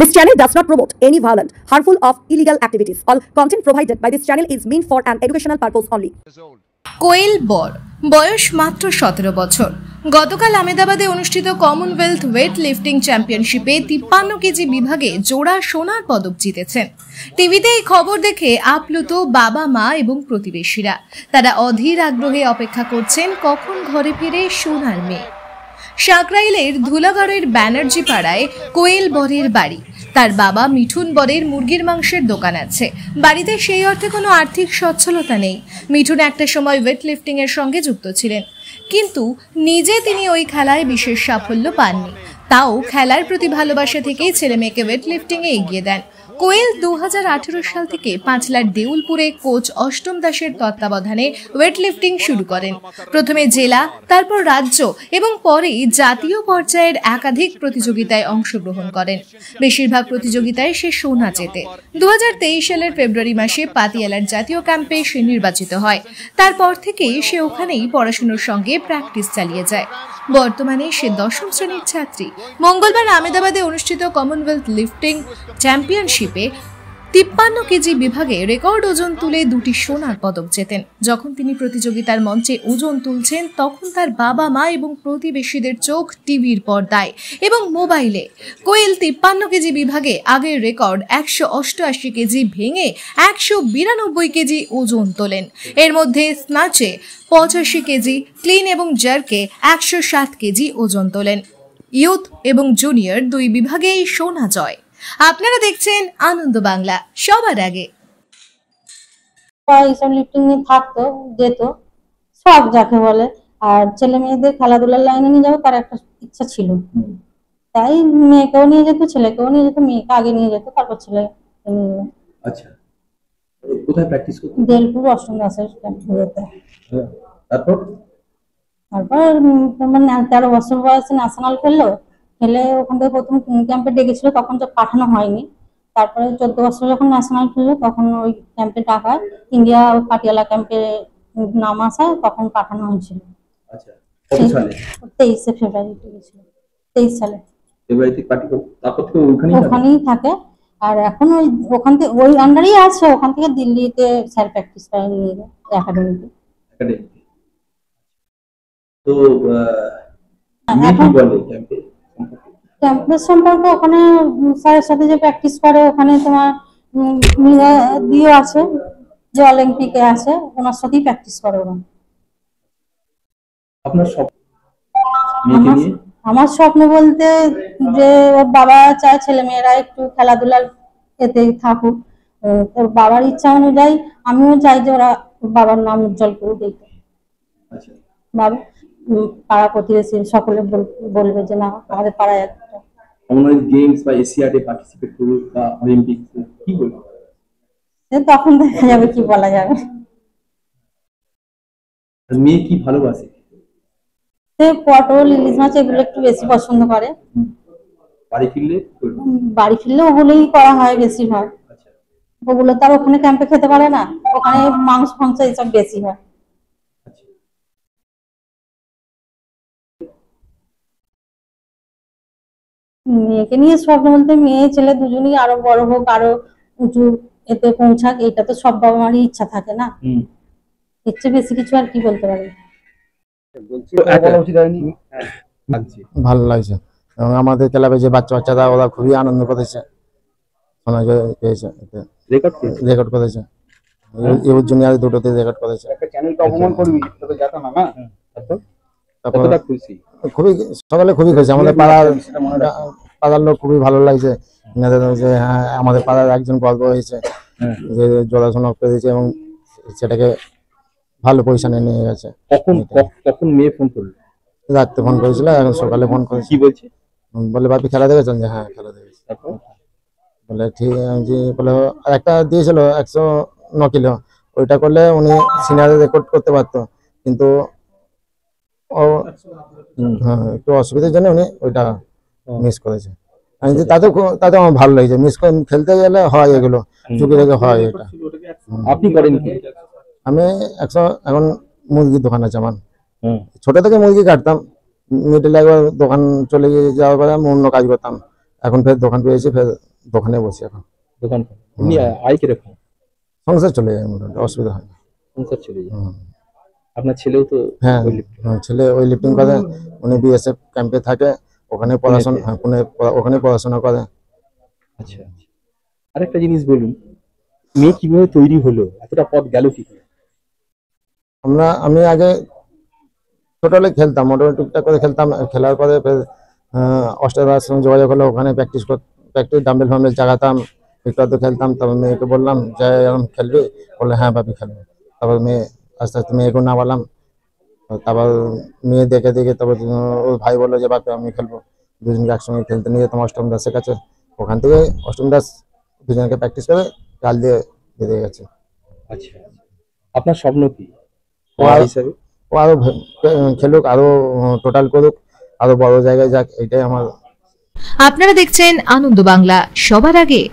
This channel does not promote any violent, harmful, or illegal activities. All content provided by this channel is meant for an educational purpose only. কোয়েল বর বয়স মাত্র 17 বছর। গতকাল আহমেদাবাদে অনুষ্ঠিত Commonwealth weight lifting চ্যাম্পিয়নশিপে 53 KG বিভাগে জোড়া সোনার পদক জিতেছেন। টিভিতে এই খবর দেখে আপ্লুত বাবা মা এবং প্রতিবেশীরা। তারা অধীর আগ্রহে অপেক্ষা করছেন কখন ঘরে ফিরে সোনার মেয়ে। সাকরাইলের ধুলাগড়ের ব্যানার্জি পাড়ায় কোয়েল বরের বাড়ি। তার বাবা মিঠুন বরের মুরগির মাংসের দোকান আছে। বাড়িতে সেই অর্থে কোনো আর্থিক সচ্ছলতা নেই। মিঠুন একটা সময় ওয়েট লিফটিং এর সঙ্গে যুক্ত ছিলেন, কিন্তু নিজে তিনি ওই খেলায় বিশেষ সাফল্য পাননি। তাও খেলার প্রতি ভালোবাসা থেকেই ছেলে মেয়েকে ওয়েট লিফটিং এ এগিয়ে দেন। কোয়েল 2018 সাল থেকে পাঁচলার দেউলপুরে কোচ অষ্টম দাসের তত্ত্বাবধানে ওয়েট লিফটিং শুরু করেন। প্রথমে জেলা, তারপর রাজ্য এবং পরে জাতীয় পর্যায়ের একাধিক প্রতিযোগিতায় অংশগ্রহণ করেন। বেশিরভাগ প্রতিযোগিতায় সে সোনা জেতে। 2023 সালের ফেব্রুয়ারি মাসে পাতিয়ালার জাতীয় ক্যাম্পে সে নির্বাচিত হয়। তারপর থেকে সে ওখানেই পড়াশোনার সঙ্গে প্র্যাকটিস চালিয়ে যায়। বর্তমানে সে 10ম শ্রেণীর ছাত্রী। মঙ্গলবার আহমেদাবাদে অনুষ্ঠিত কমনওয়েলথ লিফটিং চ্যাম্পিয়নশিপে 53 কেজি বিভাগে রেকর্ড ওজন তুলে 2টি সোনার পদক জেতেন। যখন তিনি প্রতিযোগিতার মঞ্চে ওজন তুলছেন, তখন তার বাবা মা এবং প্রতিবেশীদের চোখ টিভির পর্দায় এবং মোবাইলে। কোয়েল 53 কেজি বিভাগে আগের রেকর্ড 188 কেজি ভেঙে 192 কেজি ওজন তোলেন। এর মধ্যে স্নাচে 85 কেজি, ক্লিন এবং জার্কে 107 কেজি ওজন তোলেন। ইউথ এবং জুনিয়র দুই বিভাগেই সোনা জয়। আপনারা দেখছেন আনন্দ বাংলা, সবার আগে। এইসব লিফটিং নিয়ে থাকতো, যেত, শখ যাকে বলে। আর ছেলে মেয়েদের খেলাধুলার লাইনে নিয়ে যাবো তার একটা ইচ্ছা ছিল, তাই মেয়েকেও নিয়ে যেত, ছেলেকেও নিয়ে যেত। মেয়েকে আগে নিয়ে যেত, তারপর ছেলে নিয়ে যেত। আচ্ছা, কোথায় প্র্যাকটিস করতে? দেলপুর অষ্টম দাসের ক্যাম্পে যেত। তারপর তোমার 13 বছর বয়সে ন্যাশনাল খেললো। খেলে ওখান থেকে প্রথম ক্যাম্পে ডেকেছিল, তখন তো পাঠানো হয়নি। তারপরে 14 বছর যখন ন্যাশনাল খেললো, তখন ওই ক্যাম্পে টাকায় ইন্ডিয়া পাটিয়ালা ক্যাম্পে নাম আসা, তখন পাঠানো হয়েছিল। আচ্ছা, কত সালে? 23 ফেব্রুয়ারি গেছিল, 23 সালে ফেব্রুয়ারিতে পার্টি করতে। তারপর থেকে ওখানেই থাকে। আর এখন ওখান থেকে ওই আন্ডারেই আছে। ওখান থেকে দিল্লিতে স্যার প্র্যাকটিস করে নিয়ে যায় একাডেমিতে। তো এখন বলে ক্যাম্পের সম্পর্কে ওখানে স্যারের সাথে যে প্র্যাকটিস করে, ওখানে তোমার দিও আছে, যে অলিম্পিকে আছে, ওনার সাথেই প্র্যাকটিস করে ওরা। আপনার স্বপ্ন? আমার স্বপ্ন বলতে যে ওর বাবা চায় ছেলে মেয়েরা একটু খেলাধুলার এতে থাকুক। ওর বাবার ইচ্ছা অনুযায়ী আমিও চাই যে ওরা বাবার নাম উজ্জ্বল করে দেখবে। বাবা পাড়া প্রতিবেশী সকলে বলবে যে না, আমাদের পাড়ায় একটা কমনওয়েলথ গেমস বা এশিয়াডে পার্টিসিপেট করুক বা অলিম্পিক্সে, কি বলবো? তখন দেখা যাবে, কি বলা যাবে। মেয়ে কি ভালোবাসে? সে পটল, ইলিশ মাছ এগুলো একটু বেশি পছন্দ করে। বাড়ি ফিরলে ওগুলোই করা হয় বেশিরভাগ। ওগুলো তার ওখানে ক্যাম্পে খেতে পারে না, ওখানে মাংস ফাংস এইসব বেশি হয়। মেয়েকে নিয়ে স্বপ্ন বলতে মেয়ে ছেলে দুজনেই আরো বড় হোক, আরো উঁচু এতে পৌঁছাক, এটা তো সব বাবা মারই ইচ্ছা থাকে না। এর চেয়ে বেশি কিছু আর কি বলতে পারি। ভালো লাগছে এবং আমাদের ক্লাবে যে বাচ্চারা ওরা খুবই আনন্দ করেছে, রেকর্ড করেছে। এর জন্য আর দুটোতে রেকর্ড করেছে। খুবই সকালে খুবই খুশি। আমাদের পাড়ার লোক খুবই ভালো লাগছে যে হ্যাঁ, আমাদের পাড়ার একজন গর্ব হয়েছে যে জোড়াশোনা পেয়েছে এবং সেটাকে ভালো পজিশনে নিয়ে গেছে। কখন মেয়ে ফোন করলো? রাত্রে ফোন করেছিল, এখন সকালে ফোন করেছে। কি বলছে? বলে বাপি খেলা দেখেছেন? যে হ্যাঁ, খেলা দেখেছি। বলে ঠিক আছে। বলে একটা দিয়েছিল 109 কিলো, ওইটা করলে উনি সিনিয়রে রেকর্ড করতে পারতো, কিন্তু একটু অসুবিধার জন্য উনি ওইটা মিস করেছে। তাতে আমার ভালো লাগছে। মিস করে খেলতে গেলে হয়, এগুলো চুকি রেখে হয়। এটা আপনি করেন কি? আমি এখন মুরগির দোকান আছে আমার। ছোট থেকে মুরগি কাটতাম, মিডিলে একবার দোকান চলে যাওয়ার পরে আমি অন্য কাজ করতাম। এখন ফের দোকান পেয়েছি, ফের দোকানে বসে এখন দোকান এমনি আয় কিরকম? সংসার চলে যায় মোটামুটি, অসুবিধা হয় না। সংসার চলে যায়। হুম। আপনার ছেলেও তো হ্যাঁ ওই lift- ছেলে ওই লিফটিং করে, উনি বিএসএফ ক্যাম্পে থাকে, ওখানে পড়াশোনা, হ্যাঁ ওখানে পড়াশোনা করে। আচ্ছা আচ্ছা। আরেকটা জিনিস বলুন, মেয়ে কিভাবে তৈরি হলো, এতটা পথ গেল কি করে? আমি আগে ছোটবেলায় খেলতাম, মোটামুটি টুকটাক করে খেলতাম, খেলার পরে ফের অস্ট্রেলিয়ার সঙ্গে যোগাযোগ হলো, ওখানে প্র্যাকটিস ডাম্বেল ফাম্বেল চাগাতাম, একটু আধটু খেলতাম। তারপর মেয়েকে বললাম যে এরকম খেলবি, বললে হ্যাঁ বাপি খেলবো। তারপর মেয়ে আস্তে আস্তে মেয়েকে নামালাম, তারপর মেয়ে দেখে দেখে তারপর ওর ভাই বললো যে বাপি আমি খেলবো, দুজনকে একসঙ্গে খেলতে নিয়ে তোমার অষ্টম দাসের কাছে, ওখান থেকে অষ্টম দাস দুজনকে প্র্যাকটিস করে চাল দিয়ে বেরিয়ে গেছে। আচ্ছা, আপনার স্বপ্ন কি আর- হিসাবে? ও আরো খেলুক, আরো টোটাল করুক, আরো বড় জায়গায় যাক, এটাই আমার। আপনারা দেখছেন আনন্দ বাংলা, সবার আগে